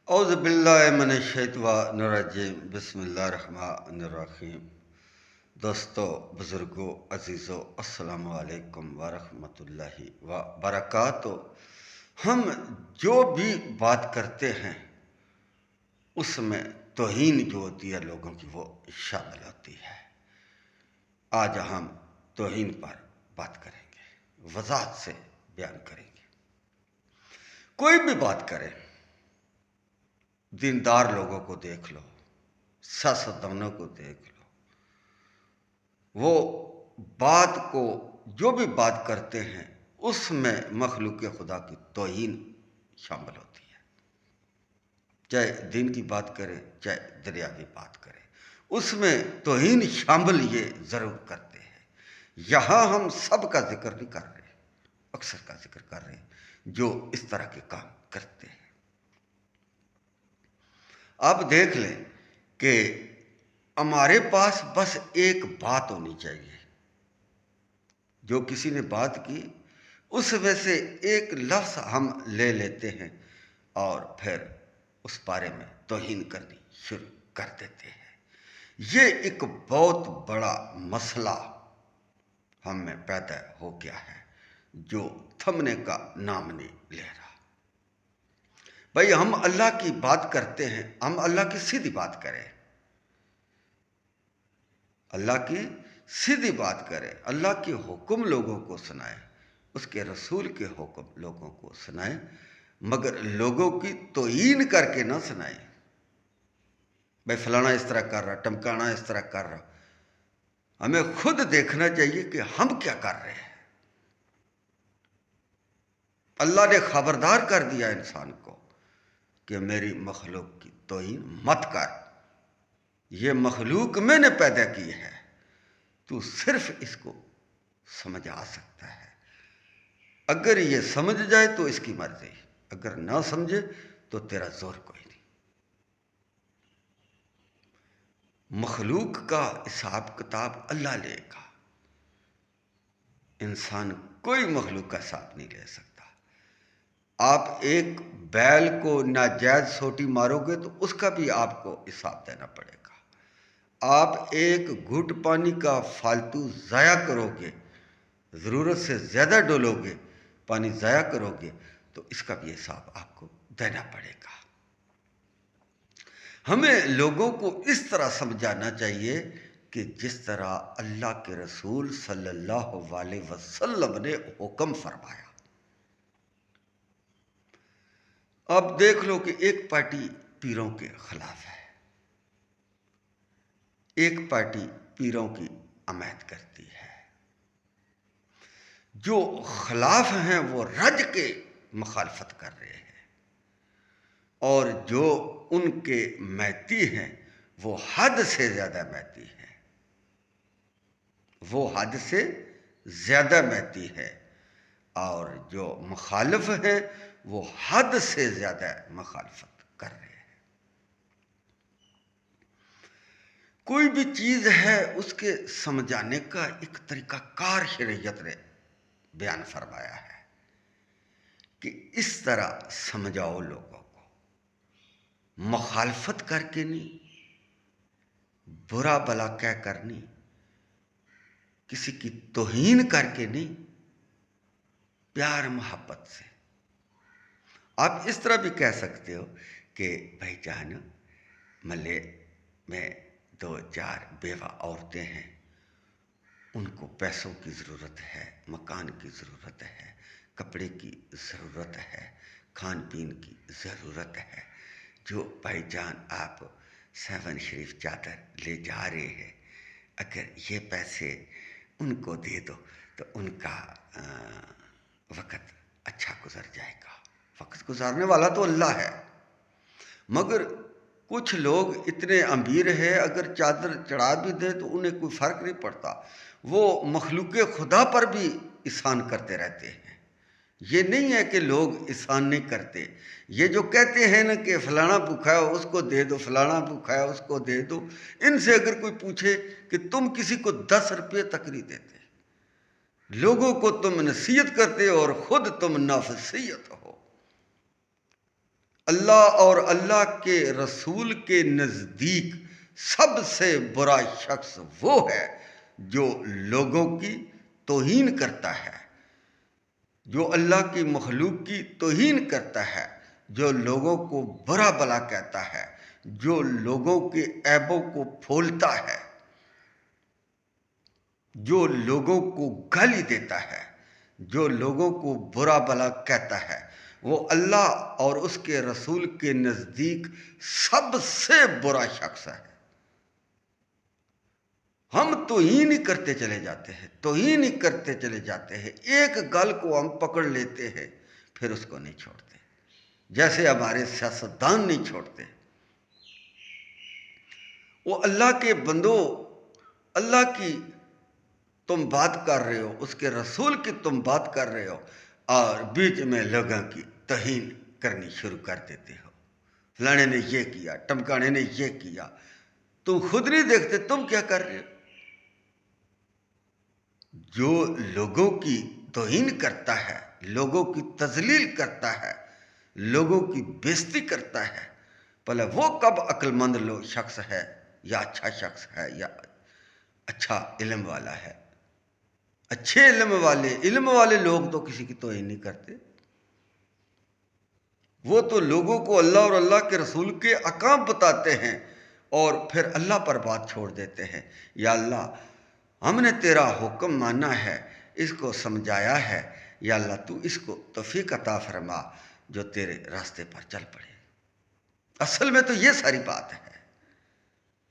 اعوذ باللہ من الشیطان الرجیم بسم اللہ الرحمن الرحیم۔ دوستو، بزرگوں، عزیزوں، السلام علیکم ورحمۃ اللہ وبرکاتہ۔ ہم جو بھی بات کرتے ہیں اس میں توہین جو ہوتی ہے لوگوں کی وہ شامل ہوتی ہے۔ آج ہم توہین پر بات کریں گے، وضاحت سے بیان کریں گے۔ کوئی بھی بات کریں، دیندار لوگوں کو دیکھ لو، سیاستدانوں کو دیکھ لو، وہ بات کو جو بھی بات کرتے ہیں اس میں مخلوق خدا کی توہین شامل ہوتی ہے۔ چاہے دین کی بات کرے، چاہے دنیاوی بات کرے، اس میں توہین شامل یہ ضرور کرتے ہیں۔ یہاں ہم سب کا ذکر نہیں کر رہے، اکثر کا ذکر کر رہے ہیں جو اس طرح کے کام کرتے ہیں۔ آپ دیکھ لیں کہ ہمارے پاس بس ایک بات ہونی چاہیے، جو کسی نے بات کی اس میں سے ایک لفظ ہم لے لیتے ہیں اور پھر اس بارے میں توہین کرنی شروع کر دیتے ہیں۔ یہ ایک بہت بڑا مسئلہ ہم میں پیدا ہو گیا ہے جو تھمنے کا نام نہیں لے رہا۔ بھائی، ہم اللہ کی بات کرتے ہیں، ہم اللہ کی سیدھی بات کریں، اللہ کی سیدھی بات کریں، اللہ کے حکم لوگوں کو سنائیں، اس کے رسول کے حکم لوگوں کو سنائیں، مگر لوگوں کی توہین کر کے نہ سنائیں۔ بھائی فلانا اس طرح کر رہا، ٹمکانا اس طرح کر رہا۔ ہمیں خود دیکھنا چاہیے کہ ہم کیا کر رہے ہیں۔ اللہ نے خبردار کر دیا انسان کو کہ میری مخلوق کی توہین مت کر، یہ مخلوق میں نے پیدا کی ہے، تو صرف اس کو سمجھ آ سکتا ہے۔ اگر یہ سمجھ جائے تو اس کی مرضی، اگر نہ سمجھے تو تیرا زور کوئی نہیں۔ مخلوق کا حساب کتاب اللہ لے گا، انسان کوئی مخلوق کا حساب نہیں لے سکتا۔ آپ ایک بیل کو ناجائز سوٹی مارو گے تو اس کا بھی آپ کو حساب دینا پڑے گا۔ آپ ایک گھٹ پانی کا فالتو ضائع کرو گے، ضرورت سے زیادہ ڈولو گے، پانی ضائع کرو گے تو اس کا بھی حساب آپ کو دینا پڑے گا۔ ہمیں لوگوں کو اس طرح سمجھانا چاہیے کہ جس طرح اللہ کے رسول صلی اللہ علیہ وسلم نے حکم فرمایا۔ اب دیکھ لو کہ ایک پارٹی پیروں کے خلاف ہے، ایک پارٹی پیروں کی حمایت کرتی ہے۔ جو خلاف ہیں وہ رج کے مخالفت کر رہے ہیں، اور جو ان کے میتی ہیں وہ حد سے زیادہ میتی ہیں، وہ حد سے زیادہ میتی ہے، اور جو مخالف ہیں وہ حد سے زیادہ مخالفت کر رہے ہیں۔ کوئی بھی چیز ہے اس کے سمجھانے کا ایک طریقہ کار شریعت نے بیان فرمایا ہے کہ اس طرح سمجھاؤ لوگوں کو، مخالفت کر کے نہیں، برا بلا کہہ کر نہیں، کسی کی توہین کر کے نہیں، پیار محبت سے۔ آپ اس طرح بھی کہہ سکتے ہو کہ بھائی جان، ملے میں 2-4 بیوہ عورتیں ہیں، ان کو پیسوں کی ضرورت ہے، مکان کی ضرورت ہے، کپڑے کی ضرورت ہے، کھان پین کی ضرورت ہے۔ جو بھائی جان آپ 7 شریف چادر لے جا رہے ہیں، اگر یہ پیسے ان کو دے دو تو ان کا وقت اچھا گزر جائے گا۔ وقت گزارنے والا تو اللہ ہے، مگر کچھ لوگ اتنے امیر ہیں، اگر چادر چڑھا بھی دے تو انہیں کوئی فرق نہیں پڑتا، وہ مخلوق خدا پر بھی احسان کرتے رہتے ہیں۔ یہ نہیں ہے کہ لوگ احسان نہیں کرتے، یہ جو کہتے ہیں نا کہ فلانا بھوکا ہے اس کو دے دو، فلانا بھوکا ہے اس کو دے دو، ان سے اگر کوئی پوچھے کہ تم کسی کو 10 روپے تک نہیں دیتے، لوگوں کو تم نصیحت کرتے ہو اور خود تم نافصیحت ہو، اللہ اور اللہ کے رسول کے نزدیک سب سے برا شخص وہ ہے جو لوگوں کی توہین کرتا ہے، جو اللہ کی مخلوق کی توہین کرتا ہے، جو لوگوں کو برا بھلا کہتا ہے، جو لوگوں کے عیبوں کو پھولتا ہے، جو لوگوں کو گالی دیتا ہے، جو لوگوں کو برا بھلا کہتا ہے، وہ اللہ اور اس کے رسول کے نزدیک سب سے برا شخص ہے۔ ہم توہین ہی کرتے چلے جاتے ہیں، توہین ہی کرتے چلے جاتے ہیں، ایک گل کو ہم پکڑ لیتے ہیں پھر اس کو نہیں چھوڑتے، جیسے ہمارے سیاستدان نہیں چھوڑتے۔ وہ اللہ کے بندو، اللہ کی تم بات کر رہے ہو، اس کے رسول کی تم بات کر رہے ہو، اور بیچ میں لوگوں کی توہین کرنی شروع کر دیتے ہو، فلانے نے یہ کیا، ٹمکانے نے یہ کیا، تم خود نہیں دیکھتے تم کیا کر رہے ہو۔ جو لوگوں کی توہین کرتا ہے، لوگوں کی تذلیل کرتا ہے، لوگوں کی بےزتی کرتا ہے، بھلا وہ کب عقل مند شخص ہے، یا اچھا شخص ہے، یا اچھا علم والا ہے۔ اچھے علم والے لوگ تو کسی کی توہین نہیں کرتے، وہ تو لوگوں کو اللہ اور اللہ کے رسول کے احکام بتاتے ہیں اور پھر اللہ پر بات چھوڑ دیتے ہیں۔ یا اللہ، ہم نے تیرا حکم مانا ہے، اس کو سمجھایا ہے، یا اللہ تو اس کو توفیق عطا فرما جو تیرے راستے پر چل پڑے۔ اصل میں تو یہ ساری بات ہے۔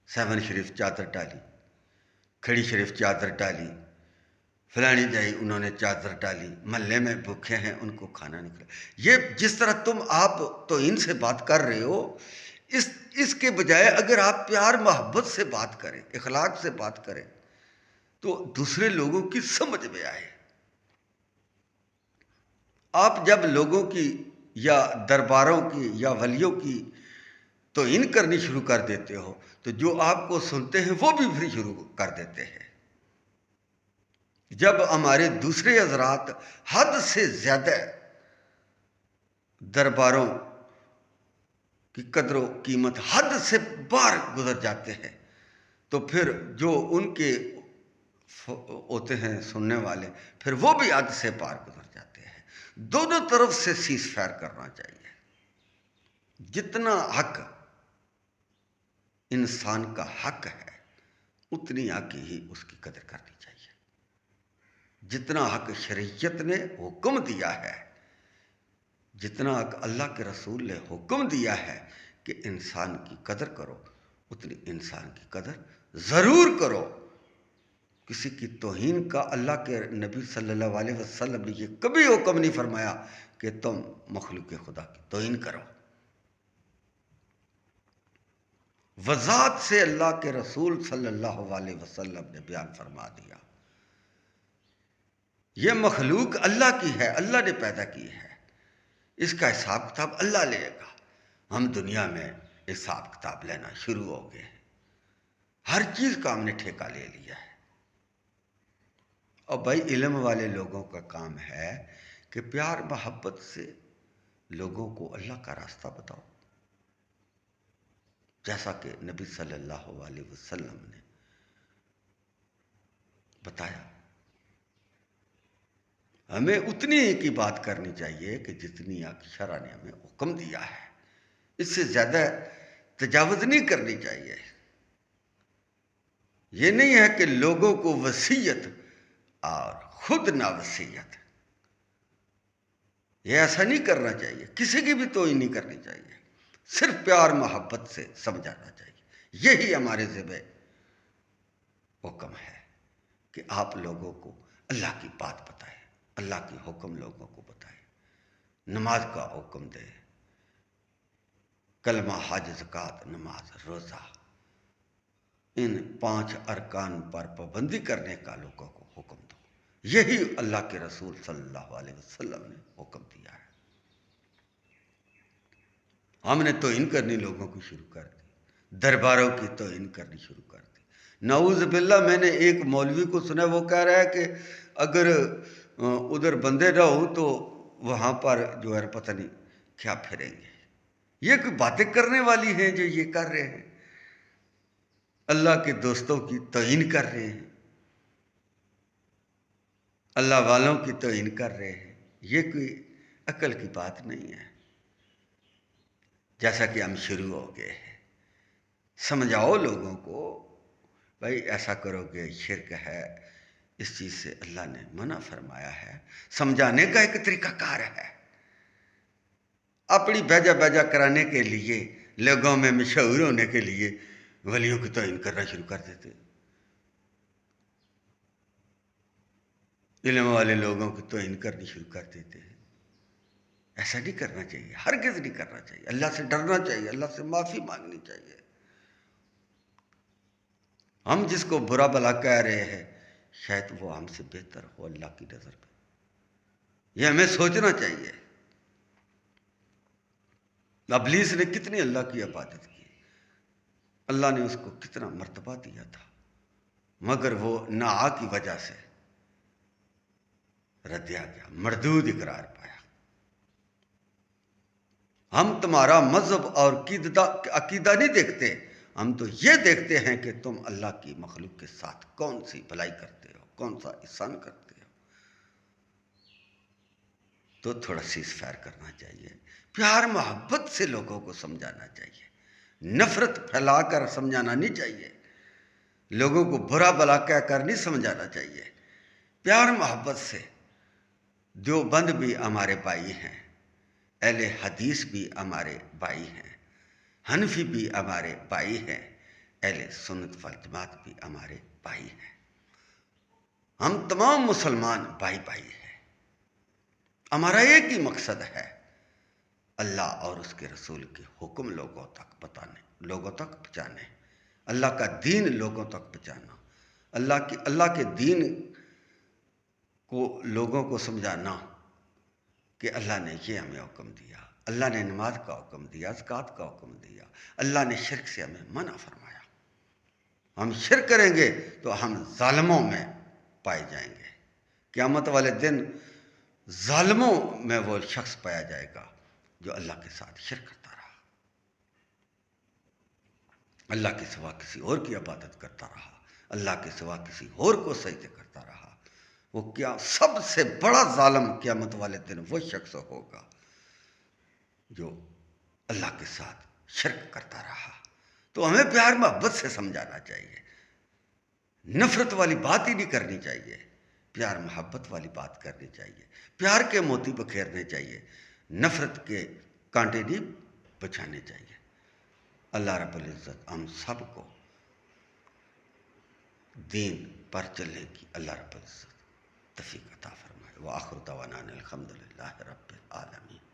7 شریف چادر ڈالی، کھڑی شریف چادر ڈالی، فلانی جائی انہوں نے چادر ڈالی، محلے میں بھوکے ہیں ان کو کھانا نکلا۔ یہ جس طرح آپ تو ان سے بات کر رہے ہو، اس کے بجائے اگر آپ پیار محبت سے بات کریں، اخلاق سے بات کریں، تو دوسرے لوگوں کی سمجھ میں آئے۔ آپ جب لوگوں کی یا درباروں کی یا ولیوں کی توہین کرنی شروع کر دیتے ہو تو جو آپ کو سنتے ہیں وہ بھی پھر شروع کر دیتے ہیں۔ جب ہمارے دوسرے حضرات حد سے زیادہ درباروں کی قدر و قیمت حد سے باہر گزر جاتے ہیں تو پھر جو ان کے ہوتے ہیں سننے والے، پھر وہ بھی حد سے پار گزر جاتے ہیں۔ دونوں طرف سے سیز فائر کرنا چاہیے۔ جتنا حق انسان کا حق ہے اتنی حق ہی اس کی قدر کرنی چاہیے۔ جتنا حق شریعت نے حکم دیا ہے، جتنا حق اللہ کے رسول نے حکم دیا ہے کہ انسان کی قدر کرو، اتنی انسان کی قدر ضرور کرو۔ کسی کی توہین کا اللہ کے نبی صلی اللہ علیہ وسلم نے یہ کبھی حکم نہیں فرمایا کہ تم مخلوق خدا کی توہین کرو۔ وضاحت سے اللہ کے رسول صلی اللہ علیہ وسلم نے بیان فرما دیا، یہ مخلوق اللہ کی ہے، اللہ نے پیدا کی ہے، اس کا حساب کتاب اللہ لے گا۔ ہم دنیا میں حساب کتاب لینا شروع ہو گئے ہیں، ہر چیز کا ہم نے ٹھیکہ لے لیا ہے۔ اور بھائی علم والے لوگوں کا کام ہے کہ پیار محبت سے لوگوں کو اللہ کا راستہ بتاؤ، جیسا کہ نبی صلی اللہ علیہ وسلم نے بتایا۔ ہمیں اتنی ہی کی بات کرنی چاہیے کہ جتنی شرع نے ہمیں حکم دیا ہے، اس سے زیادہ تجاوز نہیں کرنی چاہیے۔ یہ نہیں ہے کہ لوگوں کو وصیت اور خود نہ وصیت، یہ ایسا نہیں کرنا چاہیے، کسی کی بھی توہین نہیں کرنی چاہیے، صرف پیار محبت سے سمجھانا چاہیے۔ یہی ہمارے ذمہ حکم ہے کہ آپ لوگوں کو اللہ کی بات بتائیں، اللہ کی حکم لوگوں کو بتائیں، نماز کا حکم دے، کلمہ حج زکوٰۃ نماز روزہ، ان 5 ارکان پر پابندی کرنے کا لوگوں کو حکم دو۔ یہی اللہ کے رسول صلی اللہ علیہ وسلم نے حکم دیا ہے۔ ہم نے توہین کرنی لوگوں کی شروع کر دی، درباروں کی توہین کرنی شروع کر دی۔ نعوذ باللہ، میں نے ایک مولوی کو سنا، وہ کہہ رہا ہے کہ اگر ادھر بندے نہ ہو تو وہاں پر جو ہے پتہ نہیں کیا پھریں گے۔ یہ کوئی باتیں کرنے والی ہیں جو یہ کر رہے ہیں؟ اللہ کے دوستوں کی توہین کر رہے ہیں، اللہ والوں کی توہین کر رہے ہیں۔ یہ کوئی عقل کی بات نہیں ہے۔ جیسا کہ ہم شروع ہو گئے ہیں، سمجھاؤ لوگوں کو، بھائی ایسا کرو گے شرک ہے، اس چیز سے اللہ نے منع فرمایا ہے۔ سمجھانے کا ایک طریقہ کار ہے۔ اپنی بیجا بیجا کرانے کے لیے، لوگوں میں مشہور ہونے کے لیے ولیوں کی توہین کرنا شروع کر دیتے، علم والے لوگوں کی توہین کرنی شروع کر دیتے ہیں۔ ایسا نہیں کرنا چاہیے، ہرگز نہیں کرنا چاہیے۔ اللہ سے ڈرنا چاہیے، اللہ سے معافی مانگنی چاہیے۔ ہم جس کو برا بھلا کہہ رہے ہیں شاید وہ ہم سے بہتر ہو اللہ کی نظر میں، یہ ہمیں سوچنا چاہیے۔ ابلیس نے کتنی اللہ کی عبادت کی، اللہ نے اس کو کتنا مرتبہ دیا تھا، مگر وہ ناآ کی وجہ سے ردیا گیا، مردود اقرار پایا۔ ہم تمہارا مذہب اور عقیدہ نہیں دیکھتے، ہم تو یہ دیکھتے ہیں کہ تم اللہ کی مخلوق کے ساتھ کون سی بھلائی کرتے ہو، کون سا احسان کرتے ہو۔ تو تھوڑا سیز فائر کرنا چاہیے، پیار محبت سے لوگوں کو سمجھانا چاہیے، نفرت پھیلا کر سمجھانا نہیں چاہیے، لوگوں کو برا بھلا کہہ کر نہیں سمجھانا چاہیے، پیار محبت سے۔ دیوبند بھی ہمارے بھائی ہیں، اہل حدیث بھی ہمارے بھائی ہیں، حنفی بھی ہمارے بھائی ہیں، اہل سنت والجماعت بھی ہمارے بھائی ہیں۔ ہم تمام مسلمان بھائی بھائی ہیں۔ ہمارا ایک ہی مقصد ہے، اللہ اور اس کے رسول کے حکم لوگوں تک بتانے، لوگوں تک پہنچانے، اللہ کا دین لوگوں تک پہنچانا، اللہ کے دین کو لوگوں کو سمجھانا کہ اللہ نے یہ ہمیں حکم دیا، اللہ نے نماز کا حکم دیا، زکوٰۃ کا حکم دیا، اللہ نے شرک سے ہمیں منع فرمایا۔ ہم شرک کریں گے تو ہم ظالموں میں پائے جائیں گے۔ قیامت والے دن ظالموں میں وہ شخص پایا جائے گا جو اللہ کے ساتھ شرک کرتا رہا، اللہ کے سوا کسی اور کی عبادت کرتا رہا، اللہ کے سوا کسی اور کو سجدے کرتا رہا۔ وہ کیا سب سے بڑا ظالم قیامت والے دن وہ شخص ہوگا جو اللہ کے ساتھ شرک کرتا رہا۔ تو ہمیں پیار محبت سے سمجھانا چاہیے، نفرت والی بات ہی نہیں کرنی چاہیے، پیار محبت والی بات کرنی چاہیے، پیار کے موتی بکھیرنے چاہیے، نفرت کے کانٹے نہیں بچھانے چاہیے۔ اللہ رب العزت ہم سب کو دین پر چلنے کی اللہ رب العزت توفیق عطا فرمائے۔ وآخر دعوانا الحمدللہ رب العالمین۔